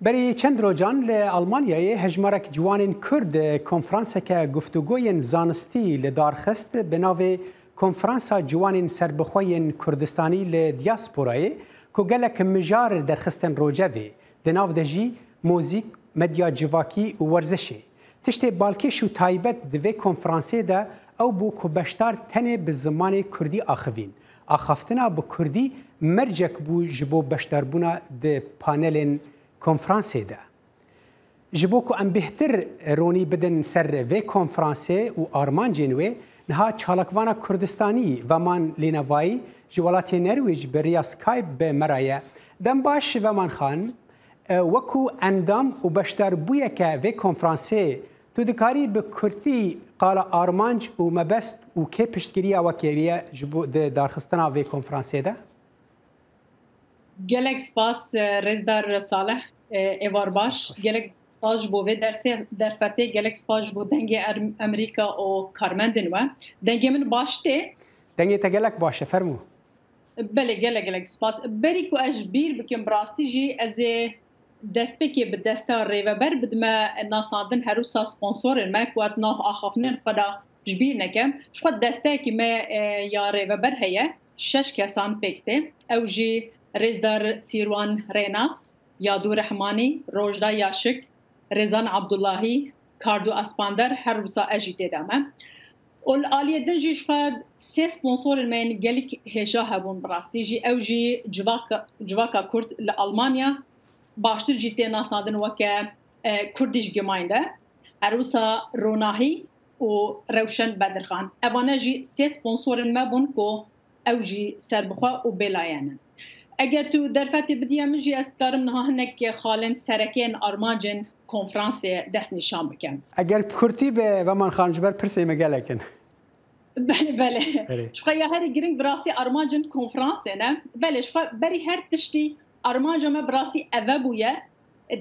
بری چند روزان لآلمانیای هجمارک جوان کرد کنفرانس که گفتگوی زانستی لدارخست به ناو کنفرانس جوان سربخوی کردستانی لدیاسپورای که گلک مجار درخستن روجوی دناو دجی موزیک مدیا جواکی و ورزشی تشت بالکش و تایبت دوی کنفرانسی ده او بو که بشتار تنه به زمان کردی آخوین آخافتنا به کردی مرجک بو جبو بشتار بونا ده پانلین کنفرانسی ده جبو که ام بهتر رونی بدن سر وی کنفرانسی و آرمان جنوی نها چالکوانا کردستانی و من لینوایی جوالات نرویج بریا سکایپ به مرایه دم باش و من خان وکو اندام و بشتر بویه که وی کنفرانسی تو دکاری به کردی قال آرمانج و مبست و که پشتگیری وکیریه جبو دارخستنا وی کنفرانسی ده؟ گلک سپاس رزدار صالح ایوار باش گلک سپاس بو و درفته گلک سپاس بو دنگ امریکا و کارمندن و دنگ من باشته دنگ تا گلک باشه فرمو بله گلک سپاس بری کو اج بیر بکم براستی جی از دستپکی به دستار ریوبر بدم ناساندن هروسا سپانسور ما کوات ناف آخافنن خدا جبیر نکم شو دسته که ما یا ریوبر هیه 6 کسان پکته او جی رزدار سیروان ریناس یادو رحمانی روجدا یاشک رزان عبداللهی کاردو اسپاندر هر روزا اجیته دامه اول آلیه دنجی شفاد سه سپانسور من گلیک هجا هبون براستی جی او جی جواکا کرد لألمانیا باشتر جیته ناسادن وکه کردیش گماینده هر روزا روناهی و روشن بدرخان اوانه جی سه سپانسور ما بون کو او جی سربخوا و بلاینن اگر تو درفتی بدیم من جی استکارم نها هنک خالن سرکین آرمانجن کنفرانس دست نشان بکن اگر کرتی به و من خانج بر پرسی مگلکن بله شخوا یا هر گرینگ براسی آرمانجن کنفرانس نه بله شخوا بری هر تشتی آرمانجا ما براسی اوه بویه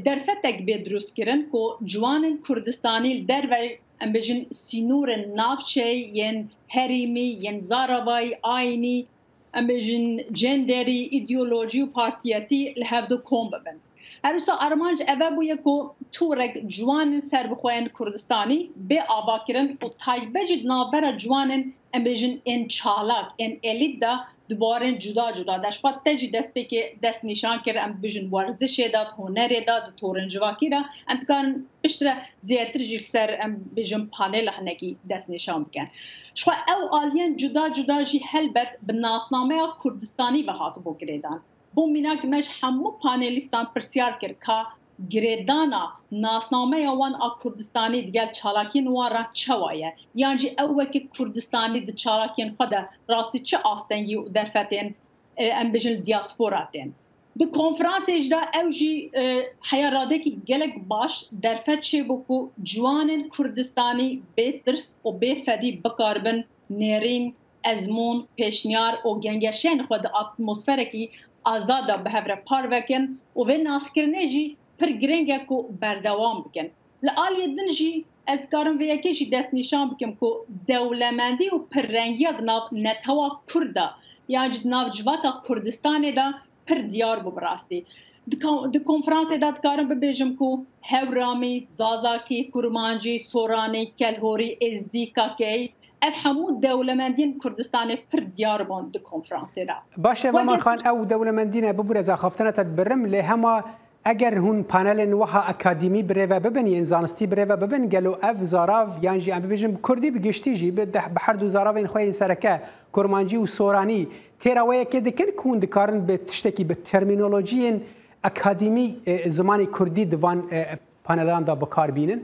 درفتک به دروست کرن که جوان کردستانی در و ام بجن سینور نافچه ین هریمی ین زاراوای آینی ام بجن جندری ایدئولوژی و پارتیاتی لحفظ کوم ببن هروسا آرمانج اوه بویه که تورک جوان سربخوین کردستانی به آبا کرن و تایبه جد نابرا جوان ام بجن ان چالاک ان الیت دا دوباره جدا داشت تجی دست به که دست نشان کرد ام بجن ورزش داد هنر داد تورنجواکی دا ام تکان بشتر زیادتر جیل سر ام بجن پانل هنگی دست نشان بکن شو او آلیان جدا جی هلبت بناسنامه کردستانی به هاتو بو گریدان بو میناک مش همو پانلیستان پرسیار کرد که گریدانا ناسنامه وان کردستانی دیگر چالاکین وارا چوایه یعنی اوه که کردستانی د چالاکین خدا راستی چه آستنگی و درفتین ام بجن دیاسپوراتین د کنفرانس اجدا اوجی حیاراده که گلک باش درفت چه بکو جوان کردستانی بیترس و بیفدی بکاربن نیرین ازمون پیشنیار و گنگشین خود اتمسفرکی آزادا به هفره پار وکن و به ناسکرنه جی پر گرنگه کو بردوام بکن لآلی دنجی از کارم و یکیشی دست نشان بکم که دولمندی و پر رنگی نتوا کرده یعنی ناو جواتا کردستان دا پر دیار براستی د کنفرانس دا کارم ببیجم که هورامی، زازاکی، کرمانجی، سورانی، کلهوری، ازدی، کاکی اف همو دولمندین کردستان پر دیار بوند د کنفرانس دا باشه و من خان او دولمندین ببرز خافتنه تدبرم له هما اگر هون پانل وها اکادمی بره و ببین ین زانستی بره و ببین گلو اف زاراو یعنی ام ببیجم کردی بگشتی جی به هر دو زاراو این خوی سرکه کرمانجی و سورانی تیراوی که دکر کون دکارن به تشتکی به ترمینولوژی اکادمی زمانی کردی دوان پانلان دا بکار بینن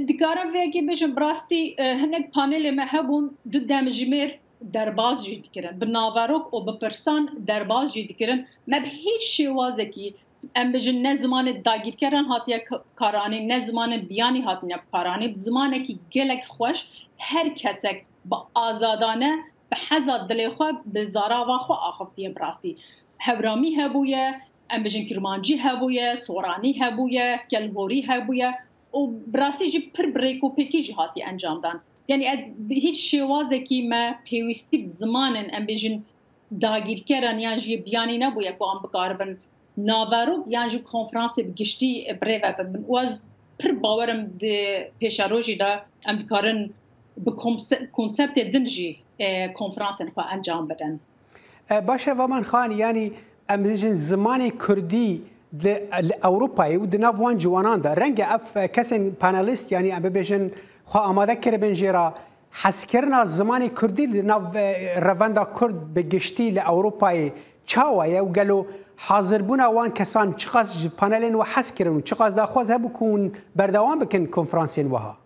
دکارم ویگی بجم براستی هنگ پانل مهبون دو دمجمیر درباز جید کرن بناوروک و بپرسان درباز جید کرن مب هیچ شوازه کی ام بجن نه زمان داگیر کردن هاتیه کارانی نه زمان بیانی هاتیه کارانی زمانه کی گلک خوش هر کسک با آزادانه به حزاد دلی خو به زارا و خو آخفتیه براستی هورامی هبویه ام بجن کرمانجی هبویه سورانی هبویه کلهوری هبویه و براستی جی پر بریکو پیکی جهاتی انجام دان یعنی هیچ شوازه کی ما پیوستی زمانن ام بجن داگیر کردن یعنی بیانی نبویه که ام بکاربن ناوارو یان جو کنفرانس بگشتی بریو بن واز پر باورم د پیشاروجی دا ام کارن به کنسپت دنجی کنفرانس خو انجام بدن. باشه و من خان یعنی امریکن زمان کردی اروپایی و د ناوان جوانان دا رنگ اف کسن پانلیست یعنی ام ببیجن خو آماده کرد بنجیرا حس کردن زمان کردی ناو رواندا کرد بگشتی ل اروپایی چاویه و گلو حاضر بونا وان کسان چقدر پانلین و حس کردن چقدر داخواز هبو کن بردوام بکن کنفرانسین وها.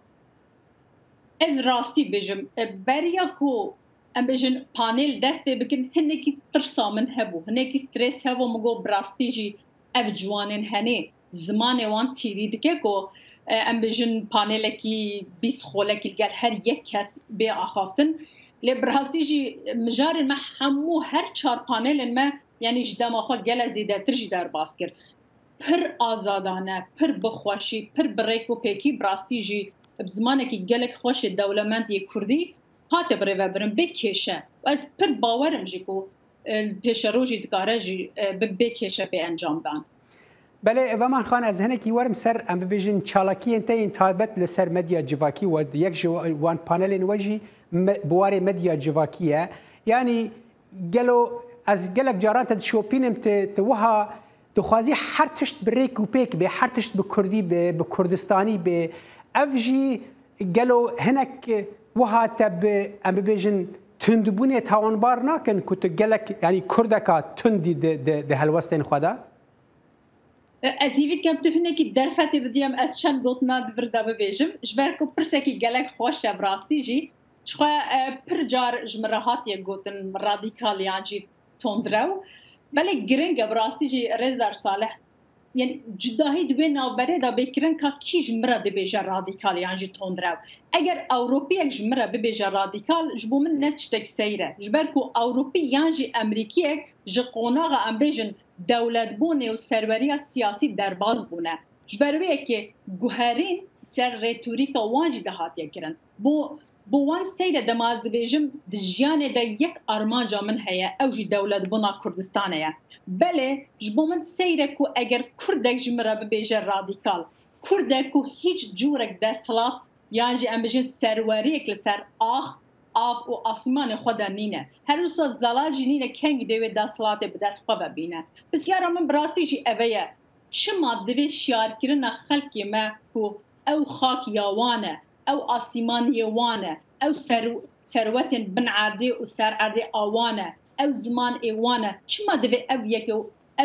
از راستی بجم بریا کو ام بجن پانل دست بکن هنکی ترسا من هبو هنکی استرس هبو مگو براستی جی اف جوانن هنه زمان وان تیری دکه کو ام بجن پانل کی 20 خوله کی گل هر یک کس به آخافتن لبراستی جی مجار ما همو هر 4 پانل ما یعنی جدما خو گل زیده ترج در باس کر پر آزادانه پر بخوشی پر بریکو پکی براستی جی بزمانه کی گلک خوش دولمندی کردی هات بره و برم بکشه و از پر باورم جی کو پیشروجی دکاره جی بکشه به انجام دان. بله و من خان از هنه کی ورم سر ام ببیجن چالاکی انت این تایبت لسر مدیا جواکی و یک وان پانل نوجی بوار مدیا جواکیه یعنی گلو از گلک جاران تد شوپینم توها دخوازی هر تشت بریک و پیک به هر تشت به کردی به کردستانی به افجی گلو هنک وها تب ام ببیجن تندبونه توانبار نکن کت گلک یعنی کردکا تندی ده هلوستین خدا از هیوید کم تو هنکی درفت بدیم از چند گوتنا دوردا ببیجم جبر کو پرسکی گلک خوش براستی جی شخوا پر جار جمرهات یه گوتن رادیکال یعنی تندرو بله گرنگ براستی جی رزدار صالح یعنی جداهی دوی نوبره دا بکرن که کی جمره ببیجه رادیکال یعنی تندرو اگر اوروپی یک جمره ببیجه رادیکال جبو من نتشتک سیره جبر کو اوروپی یعنی امریکی یک جقوناغ ام بیجن دولت بونه و سروری سیاسی درباز بونه جبرویه که گوهرین سر ریتوریکا وانجی دهات یکرن بو وان سیره دماز بیجم دجیانه دا یک ارمانجا من هیا اوجی دولت بونا کردستانه بله جبو من سیره کو اگر کردک جمره ببیجه رادیکال کردک کو هیچ جورک ده سلاط یعنی ام بیجن سروریک لسر آب و آسمان خدا نینه هر روز زلاجی نینه کنگ دوی دستلات به دست خواه بینه بسیار من براسی جی اوه چه ماده شیار کرن خلقی ما کو او خاک یاوانه او آسمان یوانه او ثروت بن عرده و سر عرده آوانه او زمان ایوانه چه ماده او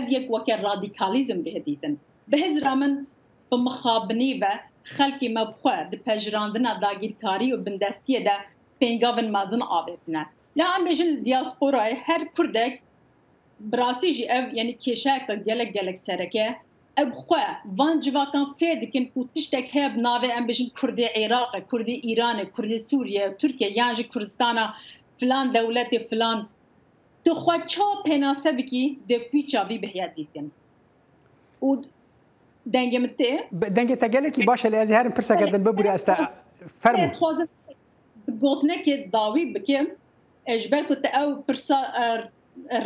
یک وکر رادیکالیزم بهدیدن به هزر من بمخابنی و خلقی ما بخواه ده پجراندن داگیرکاری و بندستی ده پنگاون مازن آبتنه لا ام بجن دیاسپورای هر کردک براسی جی او یعنی کشاک گلک سرکه اب خواه وان جواکان فردکن کو تشتک هب ناوه ام بجن کرد عراق کرد ایران کرد سوریه ترکیه یعنی کردستان فلان دولت فلان تو خواه چا پناسه بکی دپی چاوی بحیات دیدن و دنگه مته دنگه تگلکی باشه لیازی هرم پرسا کردن ببوری استا فرمو گوتنه که داوی بکم اجبر کت او پرسا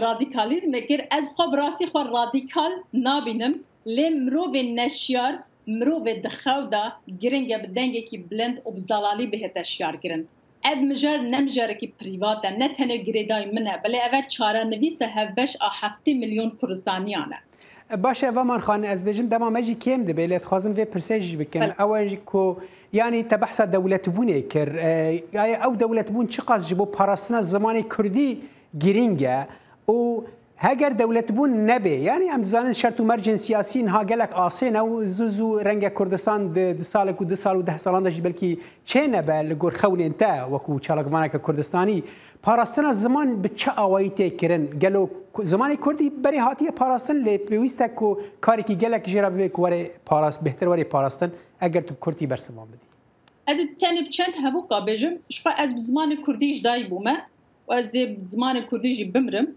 رادیکالیزم کر از خواب راسی خواه رادیکال نابینم لی مرو به نشیار مرو به دخودا گرنگه بدنگه که بلند و بزلالی بهت اشیار گرن اد مجر نمجره که پریواته نه تنه گریدای منه بله اوه چاره نویسه هفبش 7 میلیون کردستانیانه باشه و من خانه از بجم دما مجی کم ده بیلت خوازم وی پرسیج بکن اول کو يعني تبحث دولة بوني كر او دولة بون چقاس جبو پاراستنا زمان كردي گرينجا و هاگر دولة بون نبي يعني ام زانن شرط و مرجن سياسيين ها قالك آسين او زوزو رنگا كردستان د سالك و 2 سال و 10 سالان داشت بلكي چه نبا لگور خون انتا وكو چالقوانك كردستاني پاراستنا زمان بچه آوائيته کرن قالو زمان كردي بري هاتيه پاراستن لي بيويستا كو كاري كي قالك جرا بك وري پاراست بهتر وري پاراستن اگر تو کردی برسوام بدی. اد تنب چند هبوکا بجم شقا از بزمان کردیش دای بومه و از بزمان کردیش بمرم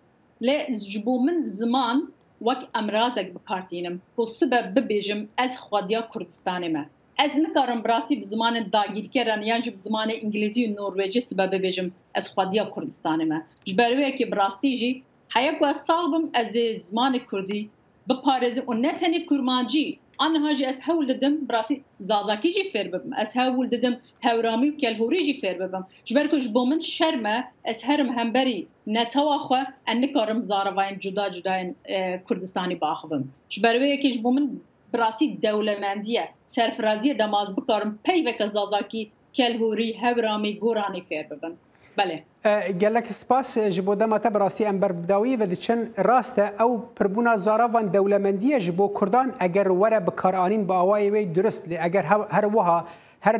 لی جبو من زمان وک امرازک بکارتینم و سبب ببیجم از خودیا کردستانه ما از نکارم براسی بزمان داگیر کرن یعنی بزمان انگلیزی و نروژی سبب ببیجم از خودیا کردستانه ما جبروی که براسی جی حیاک و صاحبم از زمان کردی بپارێزم و نەتەنێ کورمانجی ئەنەهاژی ئەس هەوڵ دەدەم بڕاستی زازاکیژی فێر ببم ئەس هەوڵ دەدەم هەورامی و کەلهوریژی فێر ببم ji ber ku ji bo min şerme ez herim hemberî netawa xwe em nikarim zaravayên cuda cudayên Kurdistanî baxibim ji ber wê yekê ji bo min birastî dewlemendiye serfiraziye demaz bikarim peyveke zazakî kelhorî hevramî goranî fêr bibin بله gelek spas ji bo dema te birastî em berbidawî ve diçin rast e ew pirbûna zaravan dewlemendiye ji bo Kurdan eger were bikaranîn bi awayê wê durist lê eger her wiha her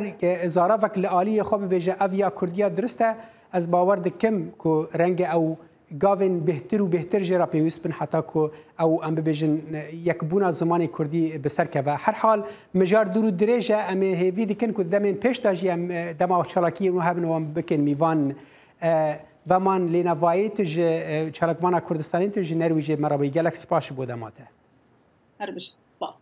zaravek li aliyê xwe bibêje ev ya Kurdiya durist e ez bawer dikim ku rengê ew gavên bêhtir û bêhtir jê re pêwîst bin heta ku ew em bibêjin yekbûna zimanê Kurdî bi ser keve her hal mijar dûr û dirêj e em ê hêvî dikin ku demên pêş de jî em dema çalakiyê nû hebin wan bikin mîvan veman lênevayê tu ji çalakvana Kurdistanê tu ji nerwî jê merabî gelek spas ji bo dema te. Her bir spas.